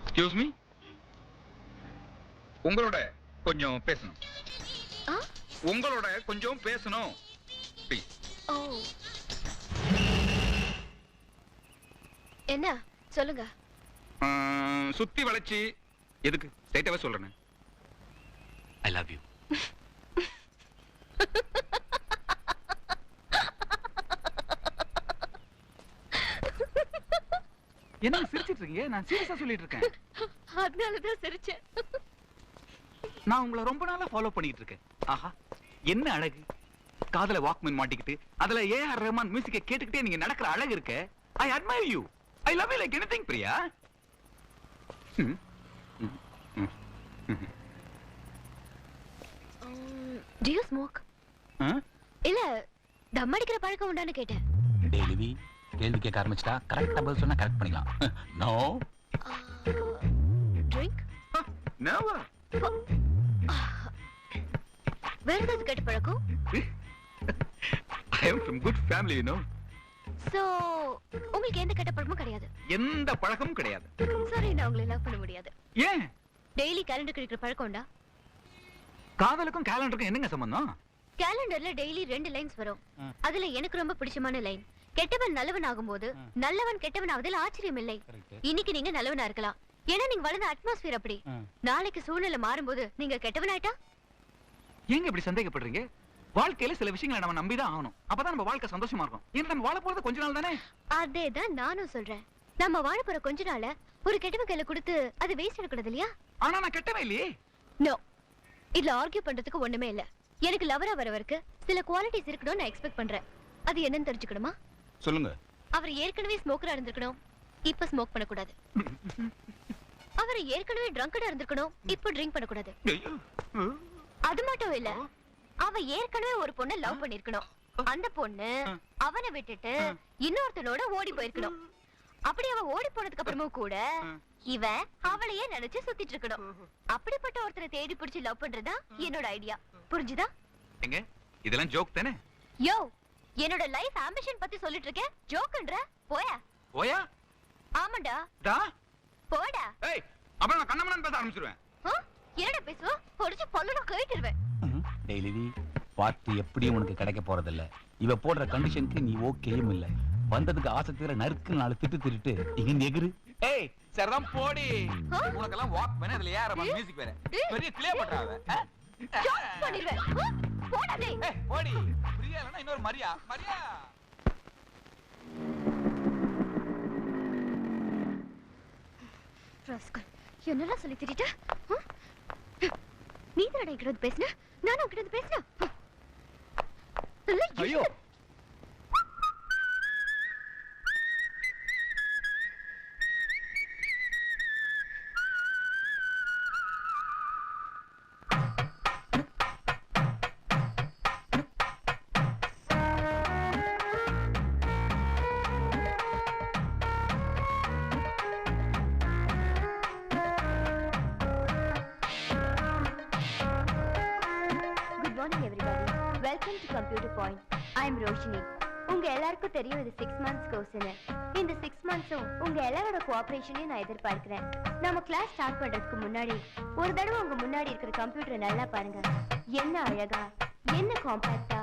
Excuse me, உங்களோட கொஞ்சம் பேசணும். உங்களோட கொஞ்சம் பேசணும். என்ன சொல்லுங்க. சுத்தி வளைச்சி எதுக்கு? ஸ்ட்ரைட்டாவே சொல்றேன். ஐ லவ் யூ. என்ன சிரிச்சிட்டு இருக்கீங்க? நான் சீரியஸா சொல்லிட்டு இருக்கேன். அதனாலதான் சிரிச்சேன். நான் உங்களை ரொம்ப நாளா ஃபாலோ பண்ணிட்டு இருக்கேன். ஆஹா, என்ன அழகு! காதல வாக்மேன் மாட்டிக்கிட்டு அதுல ஏஆர் ரஹ்மான் மியூசிக்கை கேட்டுக்கிட்டே நீங்க நடக்கிற அழகு இருக்க. I admire you. I love you like anything Priya. Do you smoke? இல்ல தம் அடிக்கிற பழக்கம் உண்டான்னு கேட்டேன். டெய்லி கேள்வி கேட்க ஆரம்பிச்சிட்டா கரெக்டா பதில் சொன்னா கரெக்ட் பண்ணிக்கலாம். நோ. ட்ரிங்க்? நெவர். வேற ஏதாவது கேட்ட பழக்கம்? I am from good family, you know. So உங்களுக்கு எந்த கெட்ட பழக்கமும் கிடையாது? எந்த பழக்கமும் கிடையாது. சரி, நான் உங்களை லவ் பண்ண முடியாது. ஏன்? டெய்லி கேலண்டர் கிழிக்கிற பழக்கம் உண்டா? காதலுக்கும் கேலண்டருக்கும் என்னங்க சம்பந்தம்? கேலண்டர்ல டெய்லி 2 லைன்ஸ் வரும். அதுல எனக்கு ரொம்ப பிடிச்சமான லைன், கெட்டவன் நல்லவன் ஆகும்போது நல்லவன் கெட்டவன் ஆவதில் ஆச்சரியம் இல்லை. இன்னைக்கு நீங்க நல்லவனா இருக்கலாம், ஏன்னா நீங்க வளர்ந்த அட்மாஸ்பியர் அப்படி. நாளைக்கு சூழ்நிலை மாறும்போது நீங்க கெட்டவன் ஆயிட்டா? ஏங்க இப்படி சந்தேகப்படுறீங்க? வாழ்க்கையில சில விஷயங்களை நம்ம நம்பிதான் ஆகணும். அப்பதான் நம்ம வாழ்க்கை சந்தோஷமா இருக்கும். ஏன்னா நம்ம வாழ போறது கொஞ்ச நாள் தானே. அதேதான் நானும் சொல்றேன். நம்ம வாழ போற கொஞ்ச நாள ஒரு கெட்டவன் கையில கொடுத்து அது வேஸ்ட் ஆகக்கூடாது இல்லையா? ஆனா நான் கெட்டவன் இல்லையே. நோ, இதுல ஆர்கியூ பண்றதுக்கு ஒண்ணுமே இல்ல. எனக்கு லவரா வரவருக்கு சில குவாலிட்டிஸ் இருக்கணும்னு நான் எக்ஸ்பெக்ட் பண்றேன். அது என்னன்னு தெரிஞ்சுக்கணுமா? சொல்லுங்க. அவர் ஏற்கனவே ஸ்மோக்கரா இருந்திருக்கணும், இப்ப ஸ்மோக் பண்ணக்கூடாது. அவர் ஏற்கனவே ட்ரங்கடா இருந்திருக்கணும், இப்ப ட்ரிங்க் பண்ணக்கூடாது. அது மட்டும் இல்ல, அவ ஏற்கனவே ஒரு பொண்ணை லவ் பண்ணிருக்கணும், அந்த பொண்ணு அவனை விட்டுட்டு இன்னொருத்தனோட ஓடி போயிருக்கணும். அப்படி அவ ஓடி போனதுக்கு அப்புறமும் கூட இவன் அவளையே நினைச்சு சுத்திட்டு இருக்கணும். அப்படிப்பட்ட ஒருத்தரை தேடி பிடிச்சு லவ் பண்றதா என்னோட ஐடியா. புரிஞ்சுதா? எங்க இதெல்லாம் ஜோக் தானே? யோ, என்னோட லைஃப் ஆம்பிஷன் பத்தி சொல்லிட்டு இருக்கேன், ஜோக்ன்ற? போயா போயா. ஆமாடா, டா போடா. ஏய், அப்ப நான் கண்ணமண்ணன் பேச ஆரம்பிச்சிருவேன். என்னடா பேசுவ? பொடிச்சு பல்லுல கேட்டிருவேன். டெய்லி பார்ட்டி எப்படியும் உனக்கு கிடைக்க போறதில்ல. இவ போடுற கண்டிஷனுக்கு நீ ஓகேயும் இல்ல. வந்ததுக்கு ஆசை தீர நறுக்கு 4 திட்டு திட்டு இங்க எகிரு. ஏய் சரிதான் போடி. உனக்கெல்லாம் வாக் பண்ண அதுல ஏஆர் ரஹ்மான் மியூசிக் வேற பெரிய ப்ளே பண்றாங்க. ஜாக் பண்ணிடுவேன். போடா டேய். ஏய் போடி. பிரியா இல்லனா இன்னொரு மரியா. மரியா. ராஸ்கல், என்னடா சொல்லி திட்டிட்ட? நீ தானடா என்கிட்ட வந்து பேசுன, நானும் உன்கிட்ட வந்து பேசுனேன். ஐயோ, computer point. I am Roshini. உங்க எல்லாருக்கும் தெரியும் இது 6 months கோர்ஸ்னு. இந்த 6 monthsம் உங்க எல்லாரோட கோஆபரேஷனையும் நான் எதிர்பார்க்கிறேன். நம்ம கிளாஸ் ஸ்டார்ட் பண்றதுக்கு முன்னாடி ஒரு தடவை உங்க முன்னாடி இருக்கிற கம்ப்யூட்டரை நல்லா பாருங்க. என்ன அழகா, என்ன காம்பாக்டா.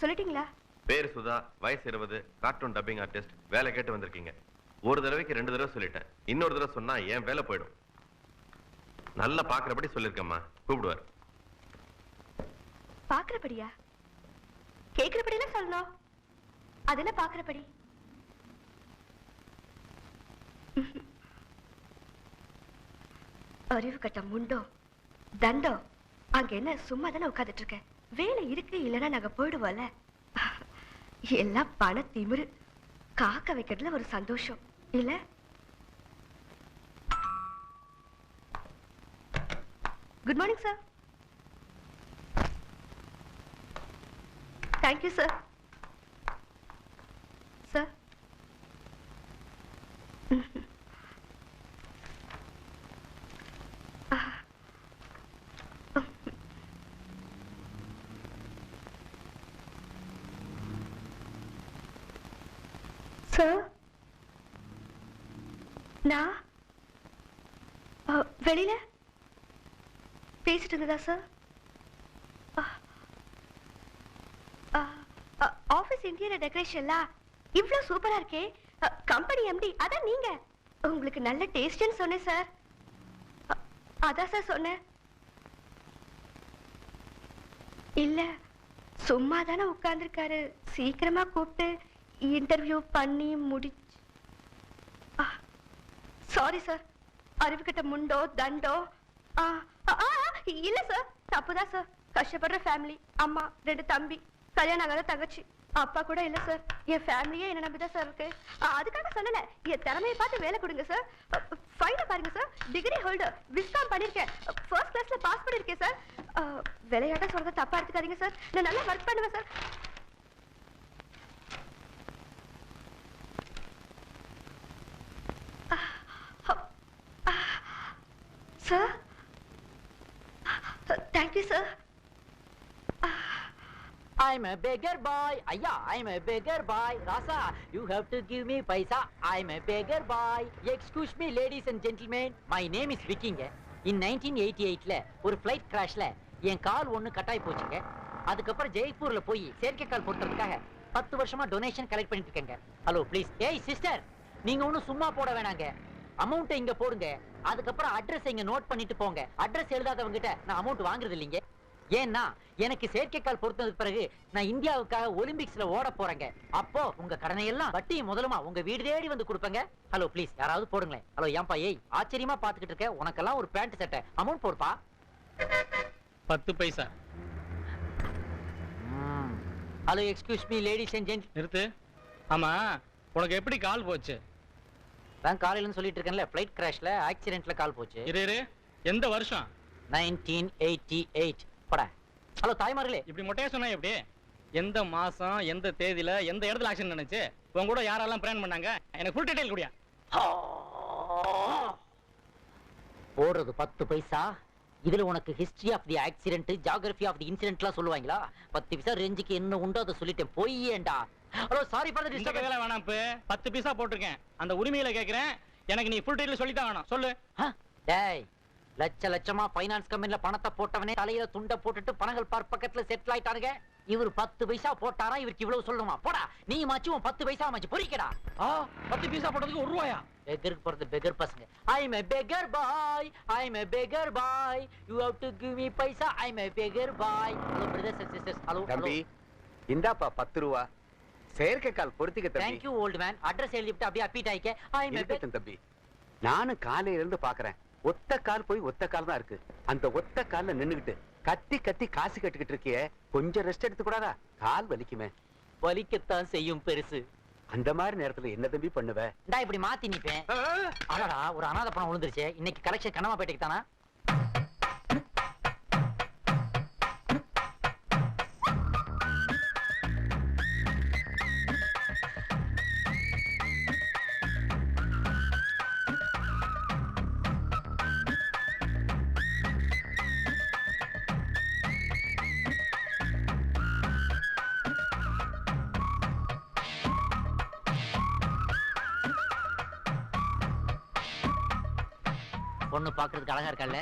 சொல்லிட்டீங்களா? பேர் சுதா, வயசு 20, கார்ட்டூன் டப்பிங் ஆர்டிஸ்ட், வேலை கேட்டு வந்திருக்கீங்க. ஒரு தடவைக்கு 2 தடவை சொல்லிட்டேன். இன்னொரு தடவை சொன்னா என் வேலை போயிடும். நல்லா பாக்குறபடி சொல்லிருக்கம்மா, கூப்பிடுவார். பாக்குறபடியா? கேக்குறபடியெல்லாம் சொல்லணும். அதெல்லாம் பாக்குறபடி. அறிவு கட்ட முண்டோ தண்டோ, அங்க என்ன சும்மா தானே உட்காந்துட்டு இருக்கேன். வேலை இருக்கு, இல்லைன்னா நாங்க போயிடுவோம்ல. எல்லாம் பண திமிரு. காக்க வைக்கிறதுல ஒரு சந்தோஷம் இல்ல. Good morning sir. Thank you sir. Sir sir, நான் வெளியில பேசிட்டு இருந்ததா சார்? ஆபீஸ் இன்டீரியர் டெக்கரேஷன்லாம் இவ்வளவு சூப்பரா இருக்கே. கம்பெனி எம்டி அதான் நீங்க. உங்களுக்கு நல்ல டேஸ்ட்னு சொன்னேன் சார். அதான் சார் சொன்னேன். இல்ல, சும்மா தானே உட்கார்ந்துருக்காரு. சீக்கிரமா கூப்பிட்டு இன்டர்வியூ பண்ணி முடிச்சு. Sorry sir. அறிவு கட்ட முண்டோ தண்டோ. இல்ல சார், தப்புதான் சார். கஷ்டப்படுற ஃபேமிலி, அம்மா, 2 தம்பி, கல்யாணம் ஆகாத தங்கச்சி, அப்பா கூட இல்ல சார். என் ஃபேமிலியே என்ன நம்பிதான் சார் இருக்கு. அதுக்காக சொல்லல, என் திறமையை பார்த்து வேலை கொடுங்க சார். ஃபைல பாருங்க சார். டிகிரி ஹோல்டர், விஸ்காம் பண்ணிருக்கேன், ஃபர்ஸ்ட் கிளாஸ்ல பாஸ் பண்ணிருக்கேன் சார். விளையாட்ட சொல்றத தப்பா எடுத்துக்காதீங்க சார். நான் நல்லா ஒர்க் பண்ணுவேன் sir. Sir? Thank you, sir. I'm a beggar boy. Ayya, I'm a beggar boy. Rasa, you have to give me paisa. I'm a beggar boy. Excuse me, ladies and gentlemen. My name is Viking. In 1988 ஒரு flight crashல என் கால் ஒன்னு கட்டாய் போச்சுங்க. அதுக்கப்புறம் ஜெய்ப்பூர்ல போய் செயற்கை கால் போடுறதுக்காக 10 வருஷமா donation collect பண்ணிட்டு இருக்கேங்க. Hello please. ஏய் சிஸ்டர், நீங்க ஒன்னும் சும்மா போட வேணாங்க. அமௌண்ட் இங்க போடுங்க. அதுக்கப்புறம் அட்ரஸ் இங்க நோட் பண்ணிட்டு போங்க. அட்ரஸ் எழுதாதவங்க கிட்ட நான் அமௌண்ட் வாங்குறது இல்லைங்க. ஏன்னா எனக்கு செயற்கைக்கால் பொறுத்ததுக்கு பிறகு நான் இந்தியாவுக்காக ஒலிம்பிக்ஸ்ல ஓட போறேங்க. அப்போ உங்க கடனை எல்லாம் வட்டியும் முதலுமா உங்க வீடு தேடி வந்து கொடுப்பேங்க. ஹலோ ப்ளீஸ், யாராவது போடுங்களேன். ஹலோ ஏன்பா, ஏய் ஆச்சரியமா பாத்துக்கிட்டு இருக்க. உனக்கெல்லாம் ஒரு பேண்ட் சட்டை. அமௌண்ட் போடுப்பா. 10 paisa. Hello excuse me ladies and gent. நிறுத்து. ஆமா, உனக்கு எப்படி கால் போச்சு? நான் காலையிலன்னு சொல்லிட்டு இருக்கேன்ல, ஃப்ளைட் கிராஷ்ல ஆக்சிடென்ட்ல கால் போச்சு. இரு, எந்த வருஷம்? 1988. பட. ஹலோ தாய்மார்களே, இப்படி மொட்டையா சொன்னா எப்படி? எந்த மாசம், எந்த தேதியில, எந்த இடத்துல ஆக்சிடென்ட் நடந்துச்சு? உங்க கூட யாரெல்லாம் பிளான் பண்ணாங்க? எனக்கு ஃபுல் டீடைல் குடியா. போடுறது 10 பைசா. இதுல உனக்கு history of the accident, geography of the இன்சிடென்ட்லாம் சொல்லுவாங்களா? 10 பைசா ரேஞ்சுக்கு என்ன உண்டோ அதை சொல்லிட்டேன். பொய்யேண்டா. Hello sorry for the disturbance. இதெல்லாம் வேணாம். இப்ப 10 பைசா போட்டுருக்கேன். அந்த உரிமையில கேக்குறேன். எனக்கு நீ ஃபுல் டீடைல் சொல்லி தான் வேணும். சொல்லு. டேய், லட்சமா ஃபைனான்ஸ் கம்பெனில பணத்தை போட்டவனே தலையில துண்ட போட்டுட்டு பணங்கள் பக்கத்துல செட்டில் ஆயிட்டானுங்க. இவர் 10 பைசா போட்டாரா? இவருக்கு இவ்வளவு சொல்லணுமா? போடா நீ மாச்சு 10 பைசா மாச்சு பொறிக்கடா. 10 பைசா போட்டதுக்கு 1 ரூபாயா? பெகருக்கு போறது பெகர் பசங்க. I'm a beggar boy. I'm a beggar boy. You have to give me paisa. I'm a beggar boy. Hello brothers and sisters. Hello. தம்பி, இந்தாப்பா 10 ரூபா. செயற்கை கால் பொறுத்திக்க தம்பி. Thank you old man. Address எழுதிட்டு அப்படியே அப்பீட் ஆயிக்க. I'm a beggar தம்பி. நானும் காலையில இருந்து பாக்குறேன். ஒத்த கால் போய் ஒத்த கால் தான் இருக்கு. அந்த ஒத்த கால்ல நின்னுகிட்டு கத்தி காசு கட்டிக்கிட்டு இருக்கியே, கொஞ்சம் ரெஸ்ட் எடுத்து கூடாதா? கால் வலிக்குமே. வலிக்கத்தான் செய்யும் பெருசு. அந்த மாதிரி நேரத்துல என்ன தம்பி பண்ணுவ? நான் இப்படி மாத்தி நிப்பேன். அடடா, ஒரு அனாதை பணம் விழுந்துருச்சு. இன்னைக்கு கலெக்ஷன் கண்ணமாப்பேட்டைக்கு தானா? பொண்ணு பாக்குறதுக்கு அழகா இருக்கல்ல?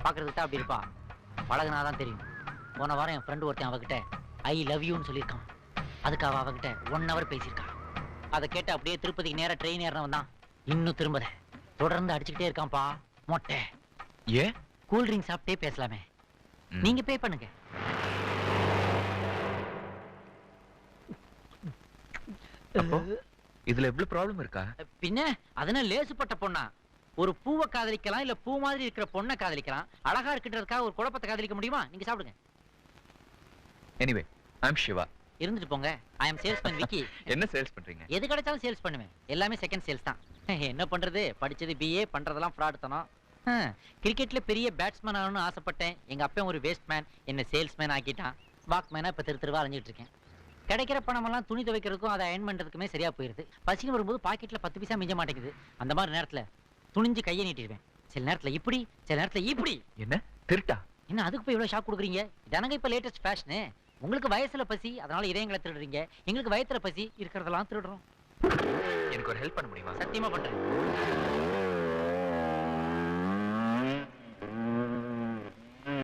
பாக்குறதுக்கு தான் அப்படி இருப்பா. பழகுனாதான் தெரியும். போன வாரம் என் ஃப்ரெண்டு ஒருத்தன் அவகிட்ட ஐ லவ் யூன்னு சொல்லியிருக்கான். அதுக்கு அவகிட்ட 1 hour பேசியிருக்கான். அதை கேட்டு அப்படியே திருப்பதிக்கு நேரா ட்ரெயின் ஏறினவன் தான் இன்னும் திரும்பல. தொடர்ந்து அடிச்சுக்கிட்டே இருக்கான்ப்பா மொட்டை. ஏ கூல் ட்ரிங்க் சாப்பிட்டே பேசலாமே. நீங்க பே பண்ணுங்க. இதுல எவ்வளவு ப்ராப்ளம் இருக்கா? பின்ன அதனால லேசுப்பட்ட பொண்ணா? ஒரு பூவை காதலிக்கலாம் இல்ல பூ மாதிரி இருக்கிற பொண்ணை காதலிக்கலாம். அழகா இருக்கிறதுக்காக ஒரு குழப்பத்தை காதலிக்க முடியுமா? நீங்க சாப்பிடுங்க. எனிவே ஐ அம் சிவா. இருந்துட்டு போங்க. ஐ அம் சேல்ஸ்மேன் விக்கி. என்ன சேல்ஸ் பண்றீங்க? எது கிடைச்சாலும் சேல்ஸ் பண்ணுவேன். எல்லாமே செகண்ட் சேல்ஸ் தான். என்ன பண்றது, படிச்சது பிஏ, பண்றதெல்லாம் ஃப்ராட் தானோ. கிரிக்கெட்ல பெரிய பேட்ஸ்மேன் ஆகணும்னு ஆசைப்பட்டேன். எங்க அப்பா ஒரு வேஸ்ட்மேன், என்ன சேல்ஸ்மேன் ஆக்கிட்டான். வாக்மேனா இப்ப தெருவா அலைஞ்சிட்டு இருக்கேன். கிடைக்கிற பணமெல்லாம் துணி துவைக்கிறதுக்கும் அதை அயன் பண்றதுக்குமே சரியா போயிருது. பசின்னு வரும்போது பாக்கெட்ல 10 பைசா மிஞ்ச மாட்டேங்குது. அந்த மாதிரி நேரத்துல துணிஞ்சு கையை நீட்டிடுவேன். சில நேரத்துல இப்படி, சில நேரத்துல இப்படி. என்ன திருட்டா? என்ன அதுக்கு போய் இவ்வளவு ஷாக் கொடுக்குறீங்க? இதானங்க இப்ப லேட்டஸ்ட் ஃபேஷனு. உங்களுக்கு வயசுல பசி, அதனால இதயங்களை திருடுறீங்க. எங்களுக்கு வயத்துல பசி, இருக்கிறதெல்லாம் திருடுறோம். எனக்கு ஒரு ஹெல்ப் பண்ண முடியுமா? சத்தியமா பண்றேன்.